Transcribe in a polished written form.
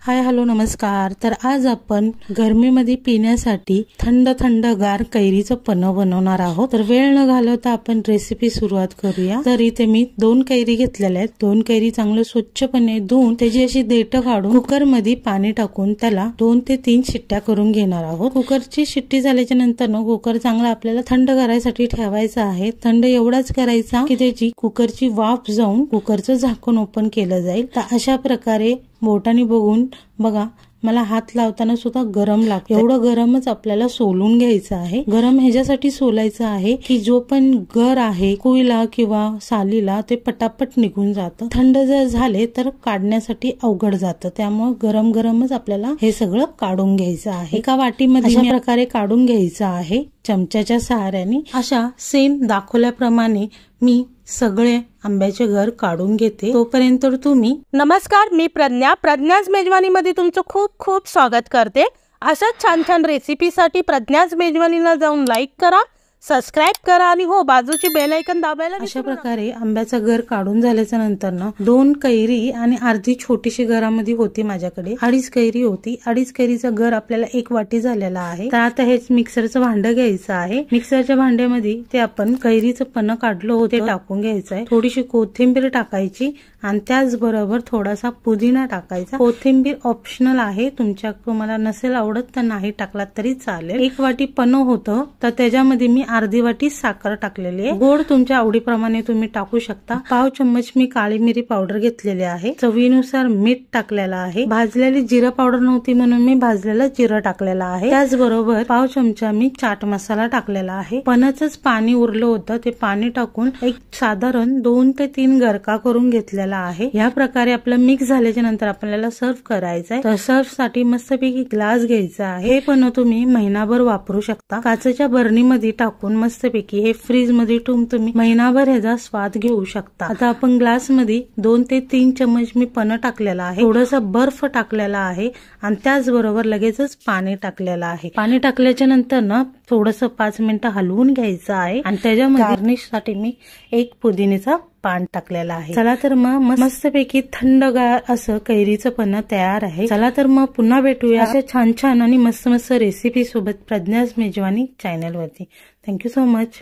Hi hello नमस्कार। तर आज आपण गरमीमध्ये पिण्यासाठी थंड थंड गार कैरीचं पन्ह बनवणार आहोत। तर वेळ न घालवता आपण रेसिपी सुरुवात करूया। तर इथे मी 2 कैरी घेतलेल्या आहेत। 2 कैरी चांगलं स्वच्छपणे धुवून त्याची अशी देठं काढून कुकर मध्ये पाणी टाकून त्याला 2 ते 3 शिट्ट्या करून घेणार आहोत। कुकरची शिट्टी झाल्याच्या नंतर कुकर चांगला आपल्याला थंड करायसाठी ठेवायचा आहे। थंड एवढाच करायचा की त्याची कुकरची वाफ जाऊन कुकरचं झाकण ओपन केलं जाईल। तर अशा प्रकारे बोटाने बघून बघा, मला हात लावताना सुद्धा गरम लागतं। एवढं गरमच आपल्याला सोलून घ्यायचं आहे। गरम ह्याच्यासाठी सोलायचं आहे की जो पण गर आहे कुईला किंवा सालीला ते पटापट निघून जातं। थंड जर झाले तर काढण्यासाठी अवघड जातं। त्यामुळे गरम गरमच आपल्याला हे सगळं काढून घ्यायचं आहे। एका वाटीमध्ये अशा प्रकारे काढून घ्यायचं आहे चमच्याच्या सहाऱ्याने। अशा सेम दाखवल्याप्रमाणे मी सगळे आंब्याचे गर काढून घेते। तोपर्यंत तुम्ही नमस्कार, मी प्रज्ञाच मेजवानीमध्ये तुमचं खूप खूप स्वागत करते। अशाच छान छान रेसिपीसाठी प्रज्ञाच मेजवानीला जाऊन लाईक करा, सबस्क्राइब करा आणि हो बाजूची बेल आयकॉन दाबायला। अशा प्रकारे आंब्याचा गर काढून झाल्याच्या नंतर 2 कैरी आणि अर्धी छोटीशी घरामध्ये होती माझ्याकडे 2.5 कैरी होती। 2.5 कैरीचा गर आपल्याला 1 वाटी झालेला आहे। तर आता हेच मिक्सरचं भांडं घ्यायचं आहे। मिक्सरच्या भांड्यामध्ये ते आपण कैरीचं पन्ह काढलं होतं ते टाकून घ्यायचं आहे। थोडीशी कोथिंबीर टाकायची आणि त्याचबरोबर थोडासा पुदिना टाकायचा। कोथिंबीर ऑप्शनल आहे, तुम्हाला नसेल आवडत तर नाही टाकला तरी चालेल। 1 वाटी पन्ह होतं तर त्याच्यामध्ये मी अर्धी वाटी साखर टाकलेली आहे। गोड तुमच्या आवडीप्रमाणे तुम्ही टाकू शकता। पाव चम्मच मी काळी मिरी पावडर घेतलेली आहे। चवीनुसार मीठ टाकलेलं आहे। भाजलेली जिरा पावडर नव्हती म्हणून मी भाजलेलं जिरं टाकलेलं आहे। त्याचबरोबर पाव चमचा मी चाट मसाला टाकलेला आहे। पन्हचंच पाणी उरलं होतं ते पाणी टाकून एक साधारण 2 ते 3 गरका करून घेतलेला आहे। या प्रकारे आपलं मिक्स झाल्याच्या नंतर आपल्याला सर्व करायचं आहे। तर सर्व साठी मस्तपैकी ग्लास घ्यायचा आहे। हे पन्ह तुम्ही महिनाभर वापरू शकता। काचेच्या बरणीमध्ये टाकून मस्तपैकी हे फ्रीज मध्ये ठेवून तुम्ही महिनाभर ह्याचा स्वाद घेऊ शकता। आता आपण ग्लास मध्ये 2 ते 3 चम्मच मी पन्ह टाकलेला आहे। थोडासा बर्फ टाकलेला आहे आणि त्याचबरोबर लगेचच पाणी टाकलेलं आहे। पाणी टाकल्याच्या नंतर थोडस 5 मिनिटं हलवून घ्यायचं आहे आणि त्याच्यामध्ये गार्निश साठी मी 1 पुदिन्याचा पान टाकलेला आहे। चला तर मग मस्तपैकी थंडगार असं कैरीचं पन्ह तयार आहे। चला तर मग पुन्हा भेटूया अशा छान छान आणि मस्त मस्त रेसिपी सोबत प्रज्ञाच मेजवानी चॅनल वरती। Thank you so much.